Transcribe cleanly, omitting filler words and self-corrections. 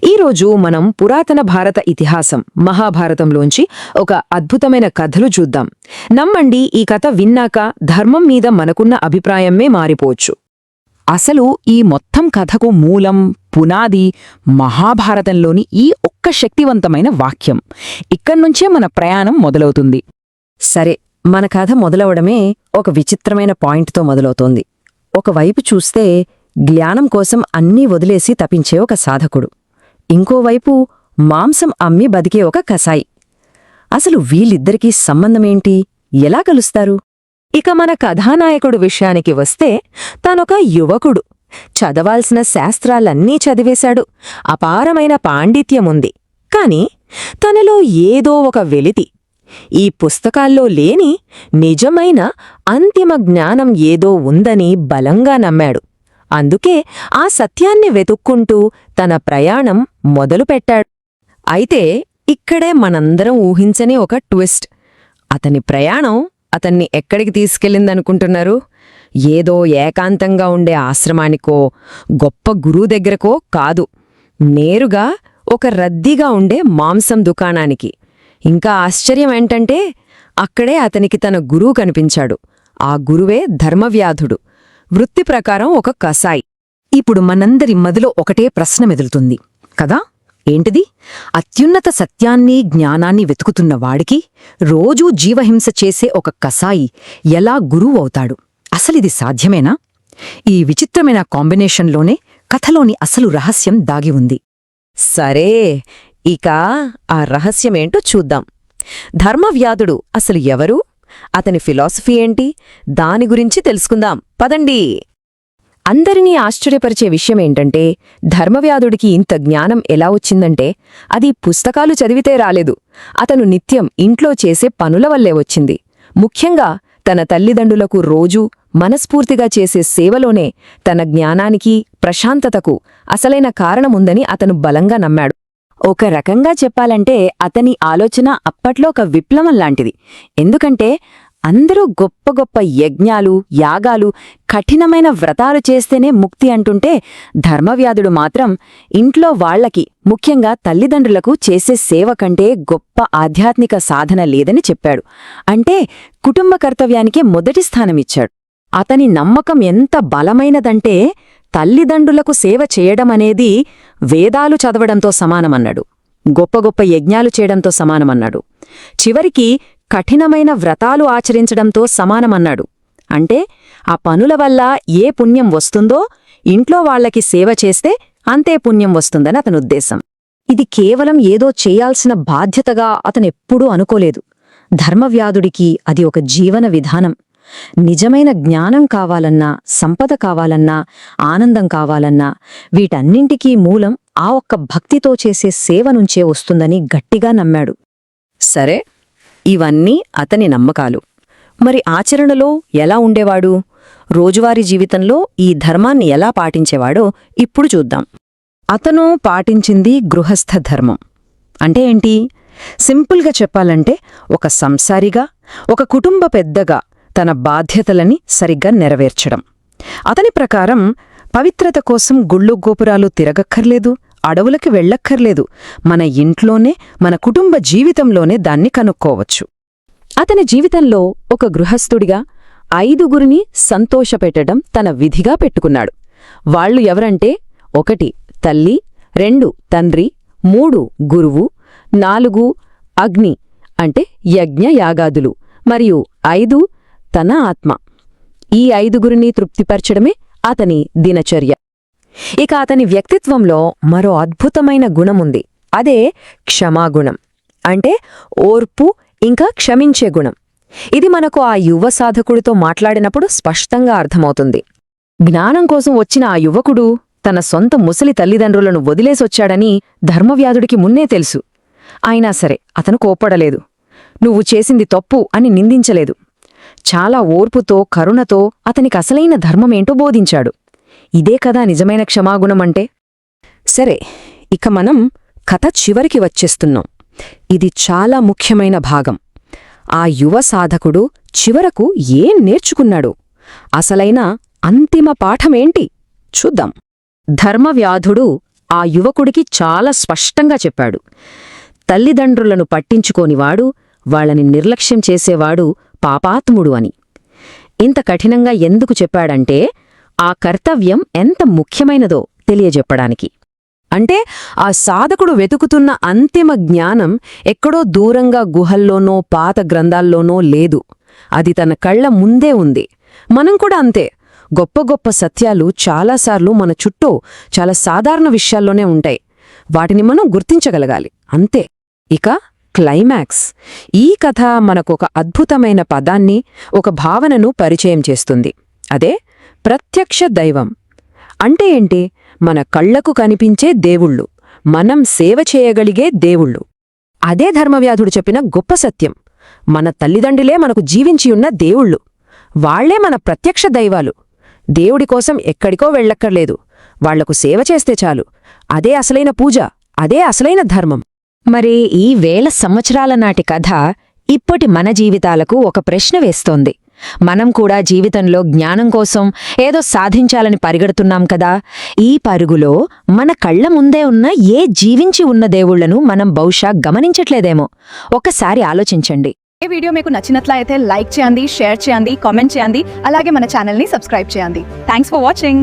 ఈరోజు మనం పురాతన భారత ఇతిహాసం మహాభారతంలోంచి ఒక అద్భుతమైన కథలు చూద్దాం. నమ్మండి, ఈ కథ విన్నాక ధర్మం మీద మనకున్న అభిప్రాయమే మారిపోవచ్చు. అసలు ఈ మొత్తం కథకు మూలం, పునాది మహాభారతంలోని ఈ ఒక్క శక్తివంతమైన వాక్యం. ఇక్కడ్నుంచే మన ప్రయాణం మొదలవుతుంది. సరే, మన కథ మొదలవడమే ఒక విచిత్రమైన పాయింట్తో మొదలవుతోంది. ఒకవైపు చూస్తే జ్ఞానం కోసం అన్నీ వదిలేసి తపించే ఒక సాధకుడు, ఇంకోవైపు మాంసం అమ్మి బతికే ఒక కసాయి. అసలు వీళ్ళిద్దరికీ సంబంధమేంటి? ఎలా కలుస్తారు? ఇక మన కథానాయకుడు విషయానికి వస్తే, తానొక యువకుడు. చదవాల్సిన శాస్త్రాలన్నీ చదివేశాడు. అపారమైన పాండిత్యముంది. కాని తనలో ఏదో ఒక వెలితి, ఈ పుస్తకాల్లో లేని నిజమైన అంతిమ జ్ఞానం ఏదో ఉందని బలంగా నమ్మాడు. అందుకే ఆ సత్యాన్ని వెతుక్కుంటూ తన ప్రయాణం మొదలుపెట్టాడు. అయితే ఇక్కడే మనందరం ఊహించని ఒక ట్విస్ట్. అతని ప్రయాణం అతన్ని ఎక్కడికి తీసుకెళ్ళిందనుకుంటున్నారు? ఏదో ఏకాంతంగా ఉండే ఆశ్రమానికో, గొప్ప గురువు దగ్గరకో కాదు. నేరుగా ఒక రద్దీగా ఉండే మాంసం దుకాణానికి. ఇంకా ఆశ్చర్యం ఏంటంటే, అక్కడే అతనికి తన గురువు కనిపించాడు. ఆ గురువే ధర్మవ్యాధుడు, వృత్తి ప్రకారం ఒక కసాయి. ఇప్పుడు మనందరి మదిలో ఒకటే ప్రశ్న మెదులుతుంది కదా? ఏంటిది? అత్యున్నత సత్యాన్ని, జ్ఞానాన్ని వెతుకుతున్న వాడికి రోజూ జీవహింస చేసే ఒక కసాయి ఎలా గురువు అవుతాడు? అసలిది సాధ్యమేనా? ఈ విచిత్రమైన కాంబినేషన్లోనే కథలోని అసలు రహస్యం దాగి ఉంది. సరే, ఇక ఆ రహస్యమేంటో చూద్దాం. ధర్మవ్యాధుడు అసలు ఎవరు? అతని ఫిలాసఫీ ఏంటి? దాని గురించి తెలుసుకుందాం పదండి. అందరినీ ఆశ్చర్యపరిచే విషయమేంటంటే, ధర్మవ్యాధుడికి ఇంత జ్ఞానం ఎలా వచ్చిందంటే, అది పుస్తకాలు చదివితే రాలేదు. అతను నిత్యం ఇంట్లో చేసే పనుల వల్లే వచ్చింది. ముఖ్యంగా తన తల్లిదండ్రులకు రోజూ మనస్ఫూర్తిగా చేసే సేవలోనే తన జ్ఞానానికి, ప్రశాంతతకు అసలైన కారణముందని అతను బలంగా నమ్మాడు. ఒక రకంగా చెప్పాలంటే అతని ఆలోచన అప్పట్లో ఒక విప్లవం లాంటిది. ఎందుకంటే అందరూ గొప్ప గొప్ప యజ్ఞాలు, యాగాలు, కఠినమైన వ్రతాలు చేస్తేనే ముక్తి అంటుంటే, ధర్మవ్యాధుడు మాత్రం ఇంట్లో వాళ్లకి, ముఖ్యంగా తల్లిదండ్రులకు చేసే సేవ కంటే గొప్ప ఆధ్యాత్మిక సాధన లేదని చెప్పాడు. అంటే కుటుంబ కర్తవ్యానికే మొదటి స్థానమిచ్చాడు. అతని నమ్మకం ఎంత బలమైనదంటే, తల్లిదండ్రులకు సేవ చేయడమనేది వేదాలు చదవడంతో సమానమన్నాడు. గొప్ప గొప్ప యజ్ఞాలు చేయడంతో సమానమన్నాడు. చివరికి కఠినమైన వ్రతాలు ఆచరించడంతో సమానమన్నాడు. అంటే ఆ పనుల వల్ల ఏ పుణ్యం వస్తుందో, ఇంట్లో వాళ్లకి సేవ చేస్తే అంతే పుణ్యం వస్తుందని అతని ఉద్దేశం. ఇది కేవలం ఏదో చేయాల్సిన బాధ్యతగా అతనెప్పుడూ అనుకోలేదు. ధర్మవ్యాధుడికి అది ఒక జీవన విధానం. నిజమైన జ్ఞానం కావాలన్నా, సంపద కావాలన్నా, ఆనందం కావాలన్నా, వీటన్నింటికీ మూలం ఆ ఒక్క భక్తితో చేసే సేవ నుంచే వస్తుందని గట్టిగా నమ్మాడు. సరే, ఇవన్నీ అతని నమ్మకాలు. మరి ఆచరణలో ఎలా ఉండేవాడు? రోజువారీ జీవితంలో ఈ ధర్మాన్ని ఎలా పాటించేవాడో ఇప్పుడు చూద్దాం. అతను పాటించింది గృహస్థ ధర్మం. అంటే ఏంటి? సింపుల్గా చెప్పాలంటే, ఒక సంసారిగా, ఒక కుటుంబ పెద్దగా తన బాధ్యతలని సరిగ్గా నెరవేర్చడం. అతని ప్రకారం పవిత్రత కోసం గుళ్ళు గోపురాలు తిరగక్కర్లేదు, అడవులకి వెళ్ళక్కర్లేదు. మన ఇంట్లోనే, మన కుటుంబ జీవితంలోనే దాన్ని కనుక్కోవచ్చు. అతని జీవితంలో ఒక గృహస్థుడిగా 5గురిని సంతోషపెట్టడం తన విధిగా పెట్టుకున్నాడు. వాళ్లు ఎవరంటే, 1 తల్లి, 2 తండ్రి, 3 గురువు, 4 అగ్ని అంటే యజ్ఞ యాగాదులు, మరియు 5 తన ఆత్మ. ఈ 5గురిని తృప్తిపరచడమే అతని దినచర్య. ఇక అతని వ్యక్తిత్వంలో మరో అద్భుతమైన గుణముంది. అదే క్షమాగుణం. అంటే ఓర్పు, ఇంకా క్షమించే గుణం. ఇది మనకు ఆ యువ సాధకుడితో మాట్లాడినప్పుడు స్పష్టంగా అర్థమవుతుంది. జ్ఞానం కోసం వచ్చిన ఆ యువకుడు తన సొంత ముసలి తల్లిదండ్రులను వదిలేసొచ్చాడని ధర్మవ్యాధుడికి మున్నే తెలుసు. అయినా సరే అతను కోప్పడలేదు. నువ్వు చేసింది తప్పు అని నిందించలేదు. చాలా ఓర్పుతో, కరుణతో అతనికి అసలైన ధర్మమేంటో బోధించాడు. ఇదే కదా నిజమైన క్షమాగుణమంటే. సరే, ఇక మనం కథ చివరికి వచ్చేస్తున్నాం. ఇది చాలా ముఖ్యమైన భాగం. ఆ యువ సాధకుడు చివరకు ఏం నేర్చుకున్నాడు? అసలైన అంతిమ పాఠమేంటి? చూద్దాం. ధర్మవ్యాధుడు ఆ యువకుడికి చాలా స్పష్టంగా చెప్పాడు. తల్లిదండ్రులను పట్టించుకోనివాడు, వాళ్ళని నిర్లక్ష్యం చేసేవాడు పాపాత్ముడు అని. ఇంత కఠినంగా ఎందుకు చెప్పాడంటే ఆ కర్తవ్యం ఎంత ముఖ్యమైనదో తెలియజెప్పడానికి. అంటే ఆ సాధకుడు వెతుకుతున్న అంతిమ జ్ఞానం ఎక్కడో దూరంగా గుహల్లోనో పాత గ్రంథాల్లోనో లేదు. అది తన కళ్ల ముందే ఉంది. మనం కూడా అంతే. గొప్ప గొప్ప సత్యాలు చాలాసార్లు మన చుట్టూ చాలా సాధారణ విషయాల్లోనే ఉంటాయి. వాటిని మనం గుర్తించగలగాలి అంతే. ఇక క్లైమాక్స్. ఈ కథ మనకొక అద్భుతమైన పదాన్ని, ఒక భావనను పరిచయం చేస్తుంది. అదే ప్రత్యక్ష దైవం. అంటే ఏంటి? మన కళ్లకు కనిపించే దేవుళ్ళు, మనం సేవ చేయగలిగే దేవుళ్ళు. అదే ధర్మవ్యాధుడు చెప్పిన గొప్ప సత్యం. మన తల్లిదండ్రులే మనకు జీవించియున్న దేవుళ్ళు. వాళ్లే మన ప్రత్యక్ష దైవాలు. దేవుడి కోసం ఎక్కడికో వెళ్ళక్కర్లేదు. వాళ్లకు సేవ చేస్తే చాలు. అదే అసలైన పూజ, అదే అసలైన ధర్మం. మరి ఈ 1000 సంవత్సరాల నాటి కథ ఇప్పటి మన జీవితాలకు ఒక ప్రశ్న వేస్తోంది. మనం కూడా జీవితంలో జ్ఞానం కోసం ఏదో సాధించాలని పరిగెడుతున్నాం కదా. ఈ పరుగులో మన కళ్ల ముందే ఉన్న ఏ జీవించి ఉన్న దేవుళ్లను మనం బహుశా గమనించట్లేదేమో. ఒక్కసారి ఆలోచించండి. ఈ వీడియో మీకు నచ్చినట్లయితే లైక్ చేయండి, షేర్ చేయండి, కామెంట్ చేయండి. అలాగే మన ఛానల్ని సబ్స్క్రైబ్ చేయండి. Thanks for watching.